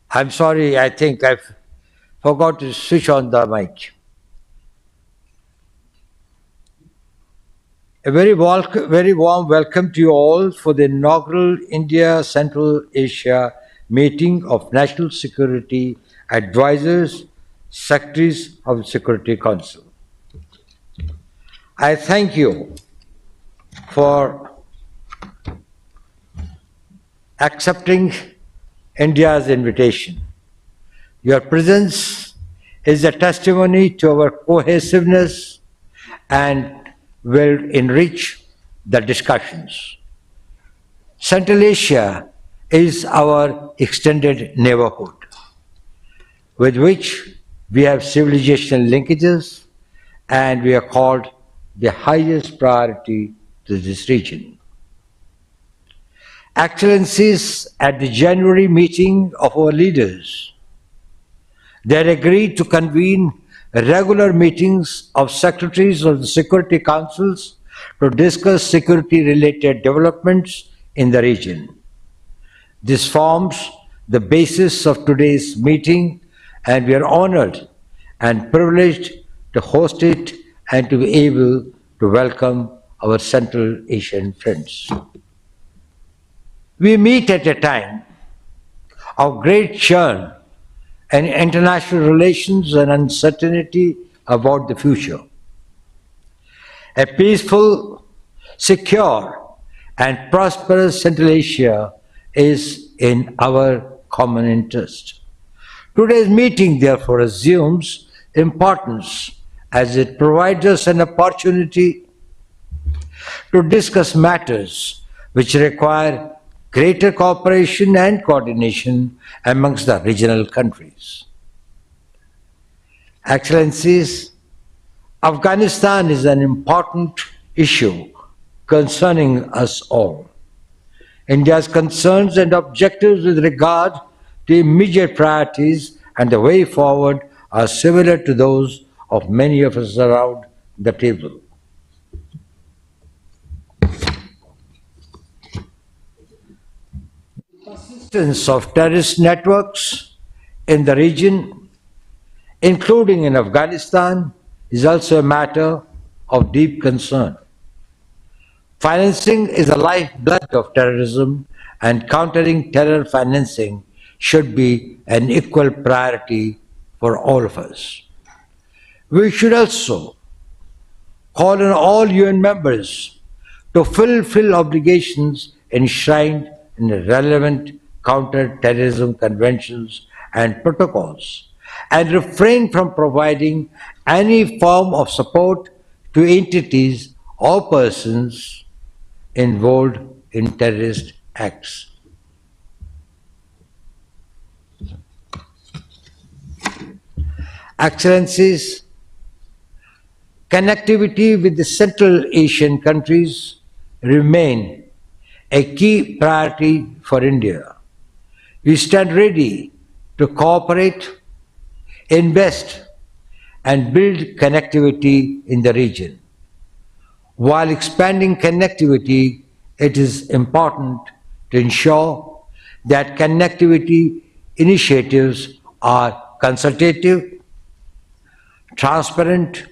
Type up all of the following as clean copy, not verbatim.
I'm sorry, I think I forgot to switch on the mic. A very warm welcome to you all for the inaugural India Central Asia meeting of National Security Advisors, Secretaries of the Security Council. I thank you for accepting India's invitation. Your presence is a testimony to our cohesiveness and will enrich the discussions. Central Asia is our extended neighborhood, with which we have civilizational linkages, and we are called the highest priority to this region. Excellencies, at the January meeting of our leaders, they had agreed to convene regular meetings of secretaries of the Security Councils to discuss security-related developments in the region. This forms the basis of today's meeting, and we are honored and privileged to host it and to be able to welcome our Central Asian friends. We meet at a time of great churn and international relations and uncertainty about the future. A peaceful, secure, and prosperous Central Asia is in our common interest. Today's meeting, therefore, assumes importance as it provides us an opportunity to discuss matters which require greater cooperation and coordination amongst the regional countries. Excellencies, Afghanistan is an important issue concerning us all. India's concerns and objectives with regard to immediate priorities and the way forward are similar to those of many of us around the table. Persistence of terrorist networks in the region, including in Afghanistan, is also a matter of deep concern. Financing is the lifeblood of terrorism, and countering terror financing should be an equal priority for all of us. We should also call on all UN members to fulfill obligations enshrined in the relevant counter-terrorism conventions and protocols, and refrain from providing any form of support to entities or persons involved in terrorist acts. Excellencies, connectivity with the Central Asian countries remain a key priority for India. We stand ready to cooperate, invest, and build connectivity in the region. While expanding connectivity, it is important to ensure that connectivity initiatives are consultative, transparent,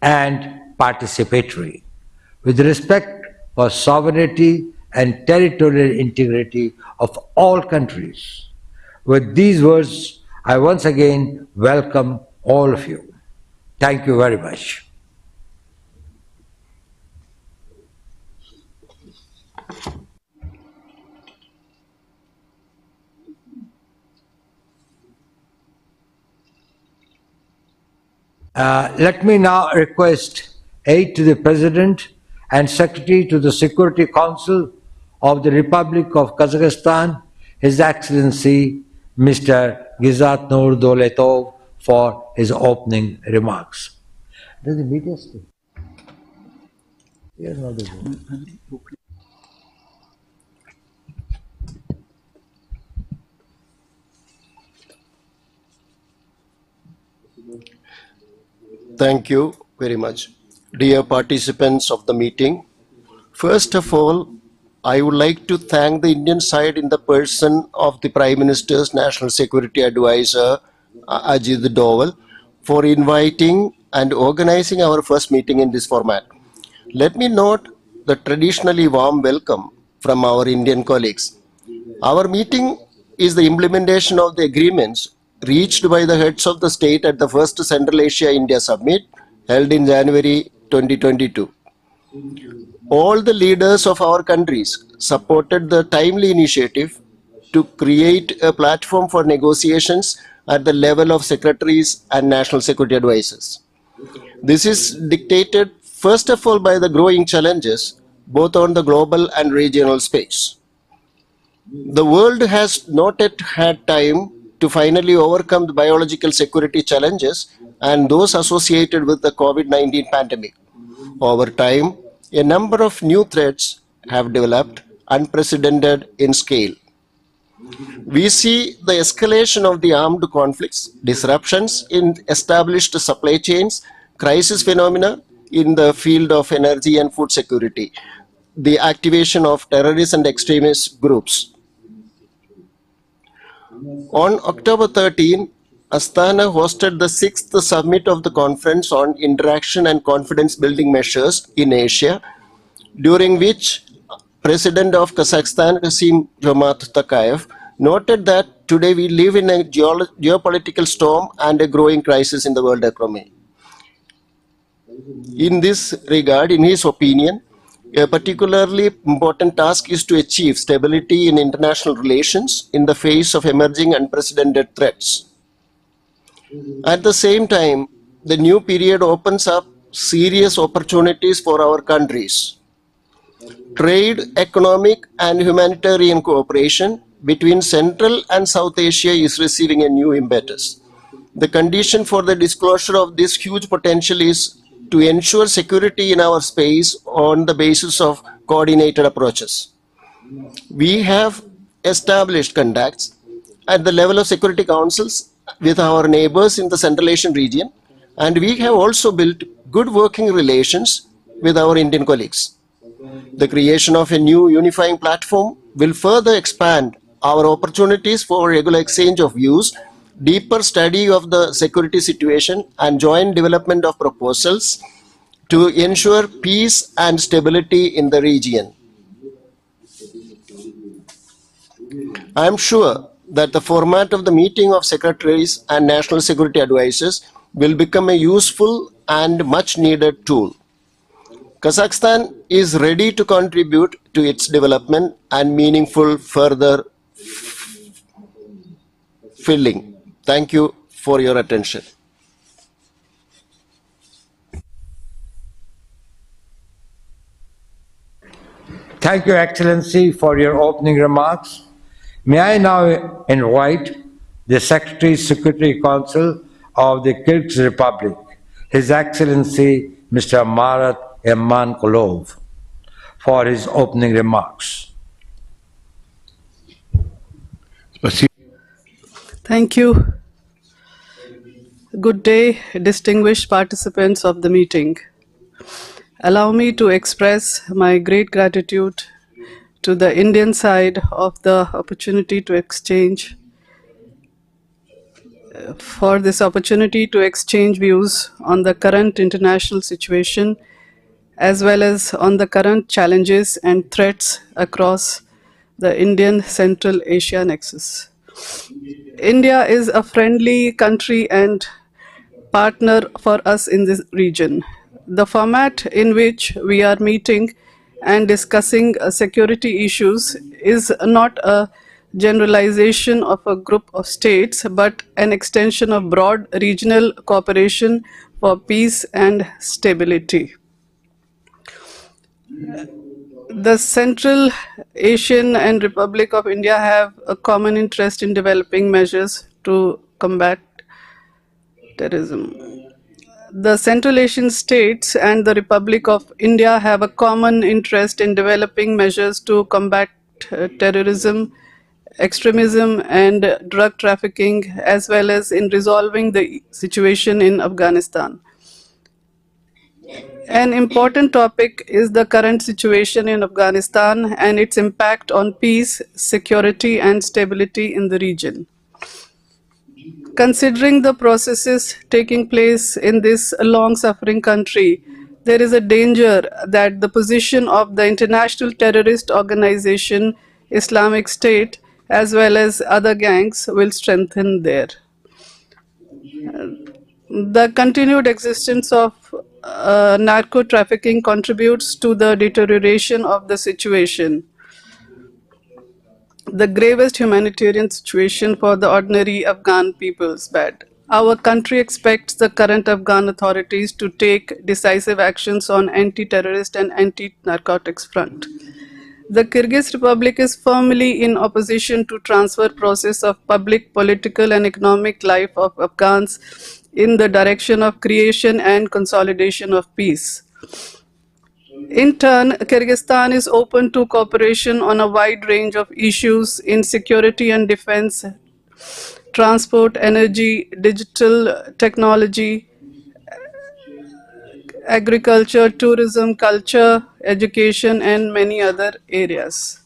and participatory, with respect for sovereignty and territorial integrity of all countries. With these words, I once again welcome all of you. Thank you very much. Let me now request aid to the President and Secretary to the Security Council of the Republic of Kazakhstan, His Excellency Mr. Gizat Nur Doletov, for his opening remarks. Does the media stay? Yes, no, Thank you very much. Dear participants of the meeting, first of all, I would like to thank the Indian side in the person of the Prime Minister's National Security Advisor, Ajit Doval, for inviting and organizing our first meeting in this format. Let me note the traditionally warm welcome from our Indian colleagues. Our meeting is the implementation of the agreements reached by the heads of the state at the first Central Asia India Summit held in January 2022. All the leaders of our countries supported the timely initiative to create a platform for negotiations at the level of secretaries and national security advisors. This is dictated first of all by the growing challenges both on the global and regional space. The world has not yet had time to finally overcome the biological security challenges and those associated with the COVID-19 pandemic. Over time, a number of new threats have developed, unprecedented in scale. We see the escalation of the armed conflicts, disruptions in established supply chains, crisis phenomena in the field of energy and food security, the activation of terrorist and extremist groups. On October 13, Astana hosted the sixth summit of the Conference on Interaction and Confidence Building Measures in Asia, during which President of Kazakhstan, Kasim Jomart Tokayev, noted that today we live in a geopolitical storm and a growing crisis in the world economy. In this regard, in his opinion, a particularly important task is to achieve stability in international relations in the face of emerging unprecedented threats. At the same time, the new period opens up serious opportunities for our countries. Trade, economic, and humanitarian cooperation between Central and South Asia is receiving a new impetus. The condition for the disclosure of this huge potential is to ensure security in our space on the basis of coordinated approaches. We have established contacts at the level of security councils with our neighbors in the Central Asian region, and we have also built good working relations with our Indian colleagues. The creation of a new unifying platform will further expand our opportunities for regular exchange of views, deeper study of the security situation, and joint development of proposals to ensure peace and stability in the region. I am sure that the format of the meeting of secretaries and national security advisors will become a useful and much needed tool. Kazakhstan is ready to contribute to its development and meaningful further filling. Thank you for your attention. Thank you, Excellency, for your opening remarks. May I now invite the Secretary Council of the Kyrgyz Republic, His Excellency Mr. Marat Emmankulov, for his opening remarks. Thank you. Good day, distinguished participants of the meeting. Allow me to express my great gratitude to the Indian side of the opportunity to exchange views on the current international situation as well as on the current challenges and threats across the Indian Central Asia nexus. India is a friendly country and partner for us in this region. The format in which we are meeting and discussing security issues is not a generalization of a group of states, but an extension of broad regional cooperation for peace and stability. The Central Asian and Republic of India have a common interest in developing measures to combat terrorism. The Central Asian states and the Republic of India have a common interest in developing measures to combat terrorism, extremism, and drug trafficking, as well as in resolving the situation in Afghanistan. An important topic is the current situation in Afghanistan and its impact on peace, security, and stability in the region. Considering the processes taking place in this long suffering country, there is a danger that the position of the international terrorist organization Islamic State as well as other gangs will strengthen there. The continued existence of narco trafficking contributes to the deterioration of the situation. The gravest humanitarian situation for the ordinary Afghan people is bad. Our country expects the current Afghan authorities to take decisive actions on anti-terrorist and anti-narcotics front. The Kyrgyz Republic is firmly in opposition to transfer process of public, political and economic life of Afghans in the direction of creation and consolidation of peace. In turn, Kyrgyzstan is open to cooperation on a wide range of issues in security and defense, transport, energy, digital technology, agriculture, tourism, culture, education, and many other areas.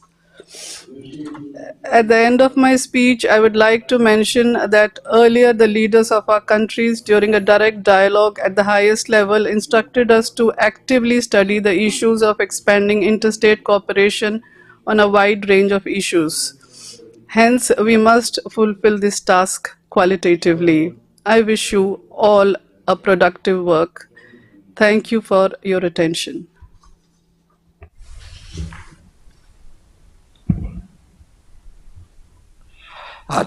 At the end of my speech, I would like to mention that earlier the leaders of our countries during a direct dialogue at the highest level instructed us to actively study the issues of expanding interstate cooperation on a wide range of issues. Hence, we must fulfill this task qualitatively. I wish you all a productive work. Thank you for your attention.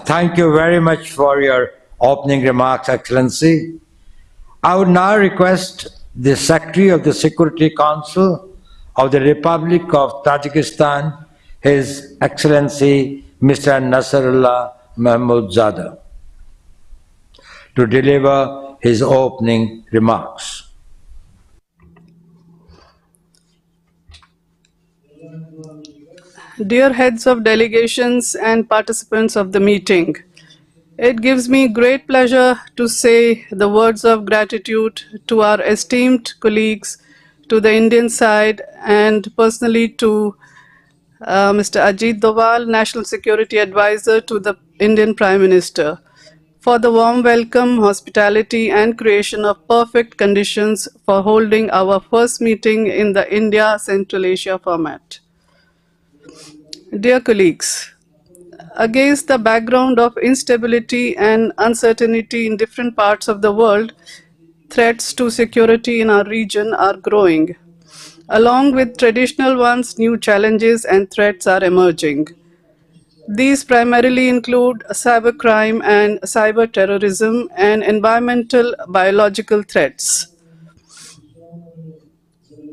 Thank you very much for your opening remarks, Excellency. I would now request the Secretary of the Security Council of the Republic of Tajikistan, His Excellency Mr. Nasrullah Mahmoodzada, to deliver his opening remarks. Dear heads of delegations and participants of the meeting, it gives me great pleasure to say the words of gratitude to our esteemed colleagues, to the Indian side, and personally to Mr. Ajit Doval, National Security Advisor to the Indian Prime Minister, for the warm welcome, hospitality, and creation of perfect conditions for holding our first meeting in the India-Central Asia format. Dear colleagues, against the background of instability and uncertainty in different parts of the world, threats to security in our region are growing. Along with traditional ones, new challenges and threats are emerging. These primarily include cybercrime and cyber terrorism and environmental biological threats.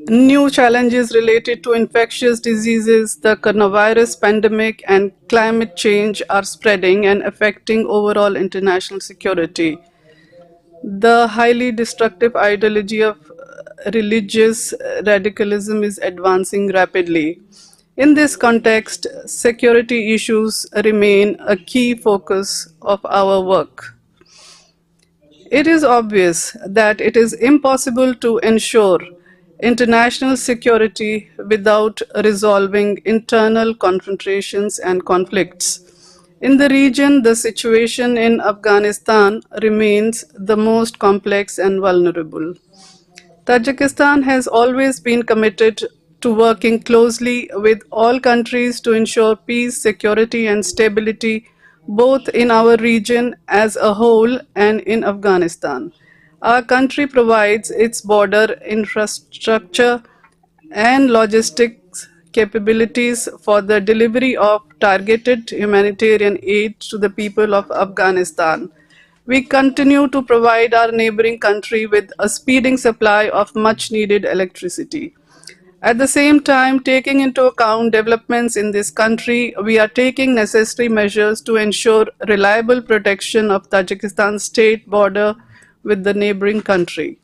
New challenges related to infectious diseases, the coronavirus pandemic, and climate change are spreading and affecting overall international security. The highly destructive ideology of religious radicalism is advancing rapidly. In this context, security issues remain a key focus of our work. It is obvious that it is impossible to ensure international security without resolving internal confrontations and conflicts. In the region, the situation in Afghanistan remains the most complex and vulnerable. Tajikistan has always been committed to working closely with all countries to ensure peace, security, and stability both in our region as a whole and in Afghanistan. Our country provides its border infrastructure and logistics capabilities for the delivery of targeted humanitarian aid to the people of Afghanistan. We continue to provide our neighboring country with a speeding supply of much needed electricity. At the same time, taking into account developments in this country, we are taking necessary measures to ensure reliable protection of Tajikistan's state border with the neighboring country.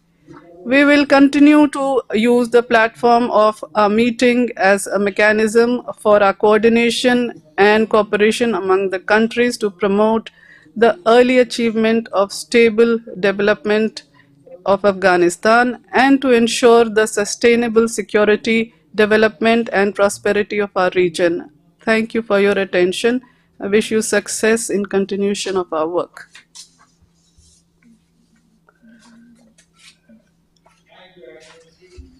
We will continue to use the platform of our meeting as a mechanism for our coordination and cooperation among the countries to promote the early achievement of stable development of Afghanistan and to ensure the sustainable security, development, and prosperity of our region. Thank you for your attention. I wish you success in continuation of our work.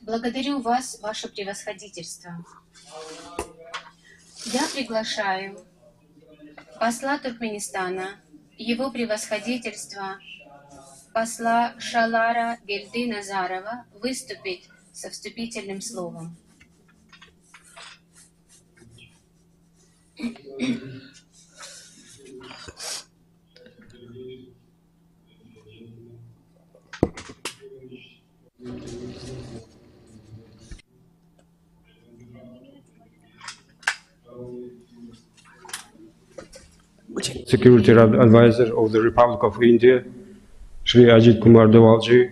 Благодарю вас, ваше превосходительство. Я приглашаю посла Туркменистана, его превосходительство, посла Шалара Бельды Назарова, выступить со вступительным словом. Security Advisor of the Republic of India, Shri Ajit Kumar Dovalji,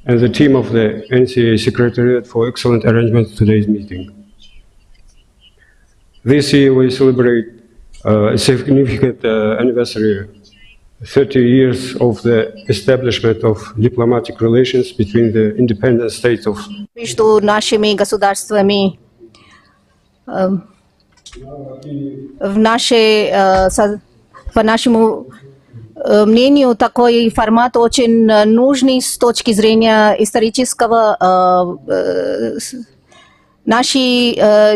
and the team of the NCA Secretariat for excellent arrangements of today's meeting. This year we celebrate a significant anniversary, 30 years of the establishment of diplomatic relations between the independent states of между нашими государствами по нашему мнению, такой формат очень нужный с точки зрения исторического. Наши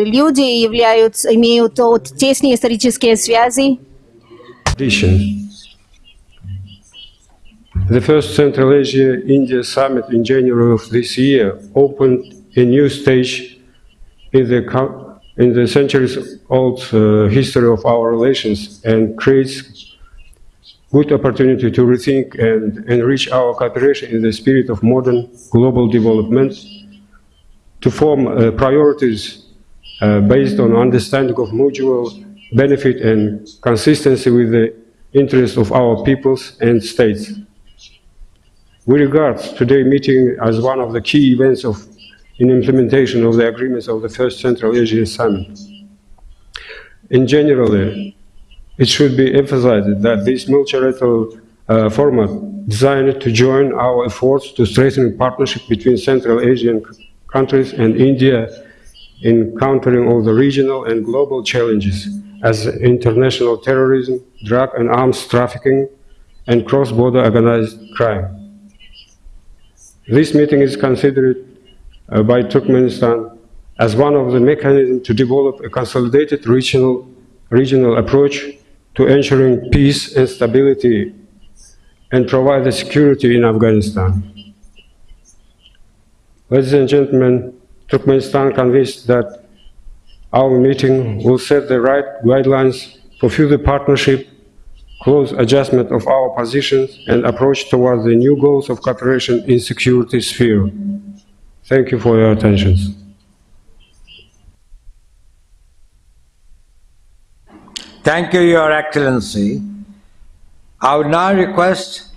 люди имеют тесные исторические связи. The first Central Asia-India summit in January of this year opened a new stage in the centuries-old history of our relations and creates good opportunity to rethink and enrich our cooperation in the spirit of modern global development, to form priorities based on understanding of mutual benefit and consistency with the interests of our peoples and states. We regard today's meeting as one of the key events in implementation of the agreements of the first Central Asia Summit. In general, it should be emphasized that this multilateral format designed to join our efforts to strengthen partnership between Central Asian countries and India in countering all the regional and global challenges as international terrorism, drug and arms trafficking, and cross-border organized crime. This meeting is considered by Turkmenistan as one of the mechanisms to develop a consolidated regional approach to ensuring peace and stability and provide the security in Afghanistan. Ladies and gentlemen, Turkmenistan convinced that our meeting will set the right guidelines for further partnership, close adjustment of our positions, and approach towards the new goals of cooperation in security sphere. Thank you for your attention. Thank you, Your Excellency. I would now request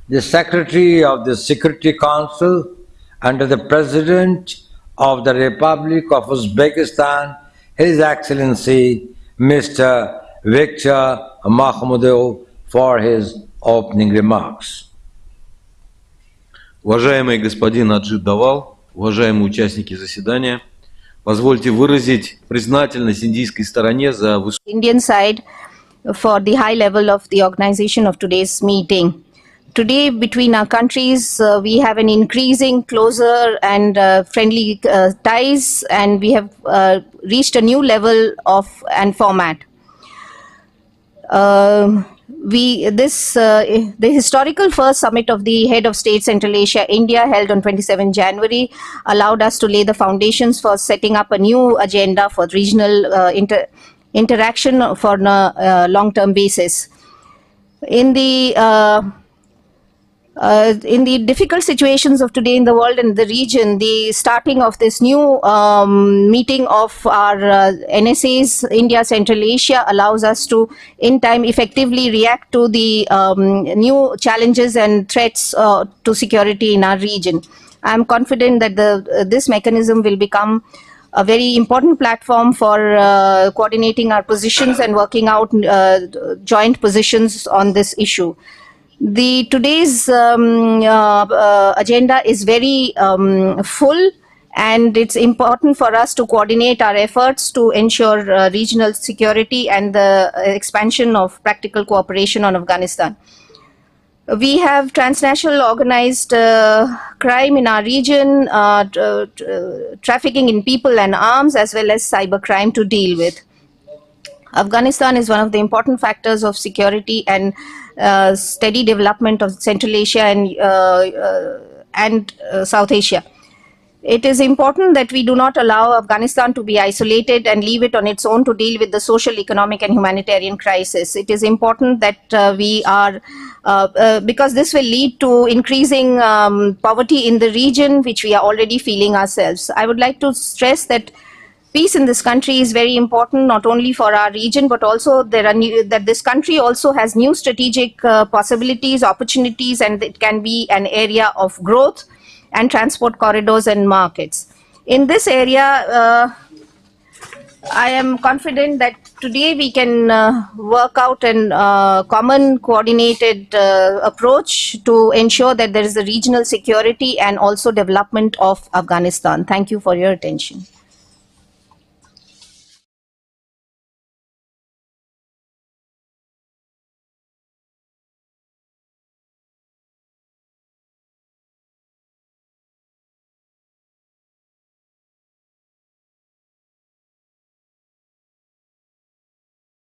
the Secretary of the Security Council under the President of the Republic of Uzbekistan, His Excellency Mr. Viktor Makhmudov, for his opening remarks. Уважаемый господин Аджит Давал, уважаемые участники заседания, позвольте выразить признательность индийской стороне за высокую Indian side for the high level of the organization of today's meeting. Today, between our countries, we have an increasing closer and friendly ties, and we have reached a new level of and format. The historical first summit of the head of state Central Asia India, held on 27 January, allowed us to lay the foundations for setting up a new agenda for regional interaction for a long-term basis. In the difficult situations of today in the world and the region, the starting of this new meeting of our NSAs, India Central Asia, allows us to in time effectively react to the new challenges and threats to security in our region. I am confident that this mechanism will become a very important platform for coordinating our positions and working out joint positions on this issue. The today's agenda is very full, and it's important for us to coordinate our efforts to ensure regional security and the expansion of practical cooperation on Afghanistan. We have transnational organized crime in our region, trafficking in people and arms, as well as cybercrime to deal with. Afghanistan is one of the important factors of security and steady development of Central Asia and South Asia. It is important that we do not allow Afghanistan to be isolated and leave it on its own to deal with the social, economic, and humanitarian crisis. It is important that we are, because this will lead to increasing poverty in the region, which we are already feeling ourselves. I would like to stress that peace in this country is very important, not only for our region, but also that this country also has new strategic possibilities, opportunities, and it can be an area of growth and transport corridors and markets. In this area, I am confident that today we can work out a common coordinated approach to ensure that there is a regional security and also development of Afghanistan. Thank you for your attention.